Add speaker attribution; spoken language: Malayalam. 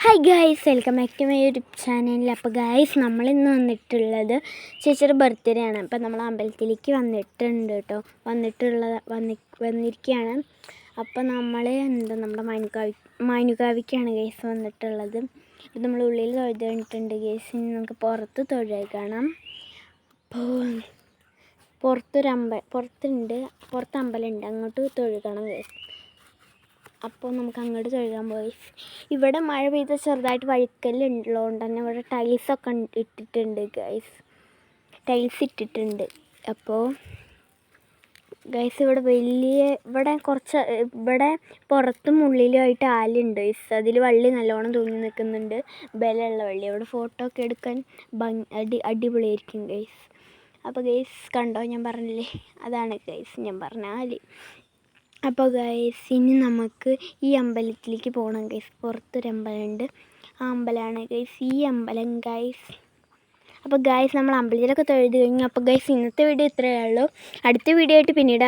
Speaker 1: Hi guys, welcome back to my YouTube channel. അപ്പോൾ ഗായ്സ്, നമ്മളിന്ന് വന്നിട്ടുള്ളത് ചേച്ചിയുടെ ബർത്ത്ഡേ ആണ്. അപ്പോൾ നമ്മൾ അമ്പലത്തിലേക്ക് വന്നിട്ടുണ്ട് കേട്ടോ. വന്നിരിക്കുകയാണ്. അപ്പോൾ നമ്മൾ നമ്മുടെ മാനുകാവിക്കാണ് ഗൈസ് വന്നിട്ടുള്ളത്. അപ്പോൾ നമ്മൾ ഉള്ളിൽ തൊഴുത് കഴിഞ്ഞിട്ടുണ്ട് ഗൈസ്. ഇനി നമുക്ക് പുറത്ത് തൊഴുത് കാണാം. അപ്പോൾ പുറത്ത് അമ്പലമുണ്ട്, അങ്ങോട്ട് തൊഴുകണം ഗൈസ്. അപ്പോൾ നമുക്ക് അങ്ങോട്ട് തൊഴുകാൻ പോയി. ഇവിടെ മഴ പെയ്ത് ചെറുതായിട്ട് വഴുക്കലുള്ളതുകൊണ്ട് തന്നെ ഇവിടെ ടൈൽസൊക്കെ ഇട്ടിട്ടുണ്ട് ഗൈസ്. ഇട്ടിട്ടുണ്ട്. അപ്പോൾ ഗൈസ് ഇവിടെ പുറത്തും ഉള്ളിലുമായിട്ട് ആലുണ്ട് ഗൈസ്. അതിൽ വള്ളി നല്ലോണം തൂങ്ങി നിൽക്കുന്നുണ്ട്, ബലമുള്ള വള്ളി. അവിടെ ഫോട്ടോ ഒക്കെ എടുക്കാൻ അടിപൊളിയായിരിക്കും ഗൈസ്. അപ്പോൾ ഗൈസ് കണ്ടോ, ഞാൻ പറഞ്ഞില്ലേ, അതാണ് ഗൈസ് ഞാൻ പറഞ്ഞ ആല്. അപ്പോൾ ഗൈസ്, ഇനി നമുക്ക് ഈ അമ്പലത്തിലേക്ക് പോകണം ഗൈസ്. പുറത്തൊരു അമ്പലമുണ്ട്, ആ അമ്പലമാണ് ഗൈസ് ഈ അമ്പലം ഗൈസ്. അപ്പോൾ ഗൈസ്, നമ്മൾ അമ്പലത്തിലൊക്കെ തൊഴുത് കഴിഞ്ഞു. അപ്പോൾ ഗൈസ്, ഇന്നത്തെ വീഡിയോ ഇത്രയേ ഉള്ളൂ. അടുത്ത വീഡിയോ ആയിട്ട് പിന്നീട്